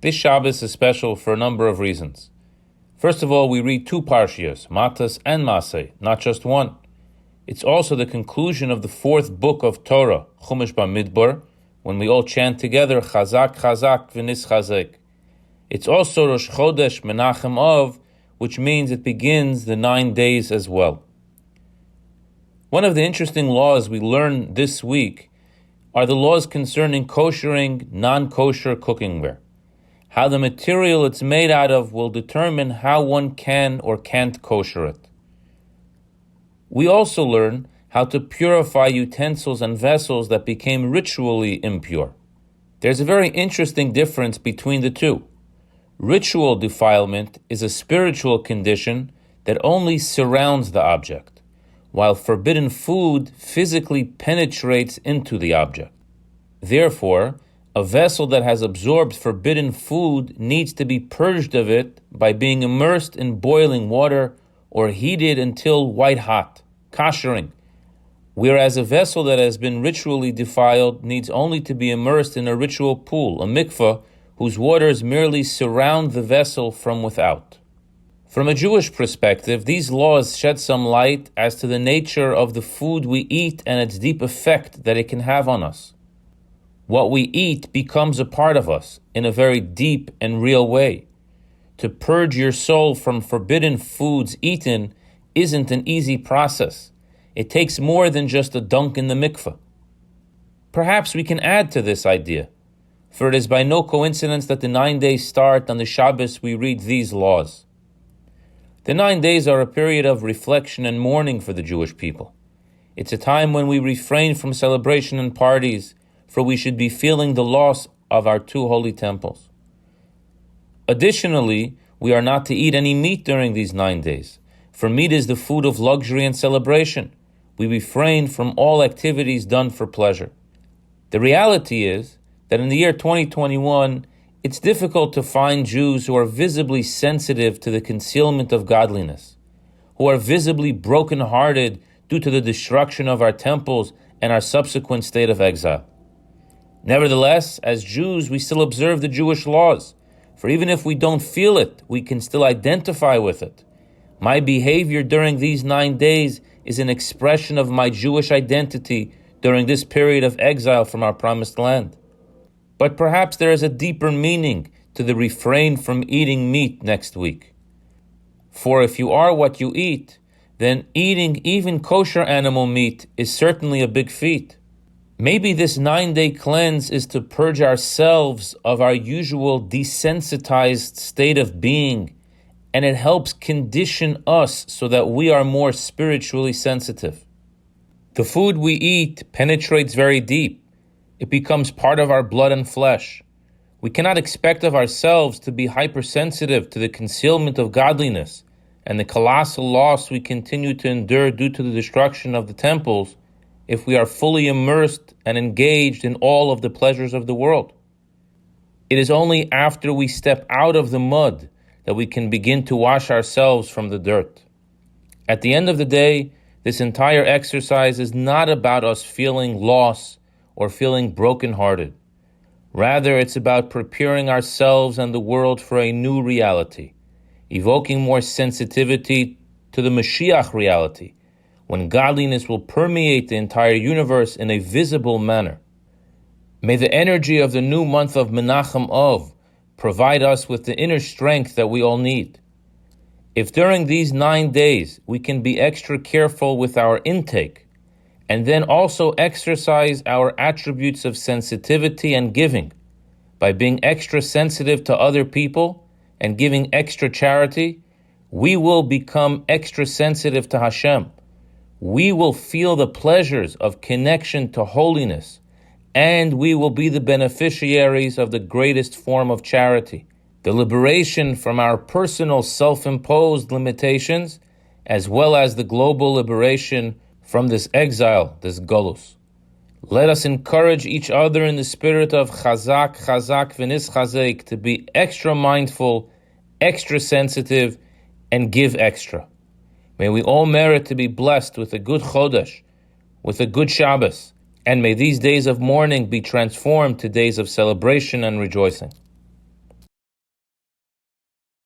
This Shabbos is special for a number of reasons. First of all, we read two parshiyos, Matos and Masei, not just one. It's also the conclusion of the fourth book of Torah, Chumash Bamidbar, when we all chant together, Chazak, Chazak, V'nis Chazek. It's also Rosh Chodesh Menachem Av, which means it begins the 9 days as well. One of the interesting laws we learn this week are the laws concerning koshering non-kosher cookware. How the material it's made out of will determine how one can or can't kosher it. We also learn how to purify utensils and vessels that became ritually impure. There's a very interesting difference between the two. Ritual defilement is a spiritual condition that only surrounds the object, while forbidden food physically penetrates into the object. Therefore, a vessel that has absorbed forbidden food needs to be purged of it by being immersed in boiling water or heated until white hot, koshering, whereas a vessel that has been ritually defiled needs only to be immersed in a ritual pool, a mikveh, whose waters merely surround the vessel from without. From a Jewish perspective, these laws shed some light as to the nature of the food we eat and its deep effect that it can have on us. What we eat becomes a part of us in a very deep and real way. To purge your soul from forbidden foods eaten isn't an easy process. It takes more than just a dunk in the mikveh. Perhaps we can add to this idea, for it is by no coincidence that the 9 days start on the Shabbos we read these laws. The 9 days are a period of reflection and mourning for the Jewish people. It's a time when we refrain from celebration and parties, for we should be feeling the loss of our two holy temples. Additionally, we are not to eat any meat during these 9 days, for meat is the food of luxury and celebration. We refrain from all activities done for pleasure. The reality is that in the year 2021, it's difficult to find Jews who are visibly sensitive to the concealment of godliness, who are visibly broken-hearted due to the destruction of our temples and our subsequent state of exile. Nevertheless, as Jews, we still observe the Jewish laws, for even if we don't feel it, we can still identify with it. My behavior during these 9 days is an expression of my Jewish identity during this period of exile from our promised land. But perhaps there is a deeper meaning to the refrain from eating meat next week. For if you are what you eat, then eating even kosher animal meat is certainly a big feat. Maybe this 9-day cleanse is to purge ourselves of our usual desensitized state of being, and it helps condition us so that we are more spiritually sensitive. The food we eat penetrates very deep. It becomes part of our blood and flesh. We cannot expect of ourselves to be hypersensitive to the concealment of godliness and the colossal loss we continue to endure due to the destruction of the temples if we are fully immersed and engaged in all of the pleasures of the world. It is only after we step out of the mud that we can begin to wash ourselves from the dirt. At the end of the day, this entire exercise is not about us feeling loss or feeling brokenhearted. Rather, it's about preparing ourselves and the world for a new reality, evoking more sensitivity to the Mashiach reality, when godliness will permeate the entire universe in a visible manner. May the energy of the new month of Menachem Av provide us with the inner strength that we all need. If during these 9 days we can be extra careful with our intake, and then also exercise our attributes of sensitivity and giving by being extra sensitive to other people and giving extra charity, we will become extra sensitive to Hashem. We will feel the pleasures of connection to holiness, and we will be the beneficiaries of the greatest form of charity, the liberation from our personal self-imposed limitations, as well as the global liberation from this exile, this golus. Let us encourage each other in the spirit of chazak, chazak, v'nis chazek, to be extra mindful, extra sensitive, and give extra. May we all merit to be blessed with a good Chodesh, with a good Shabbos, and may these days of mourning be transformed to days of celebration and rejoicing.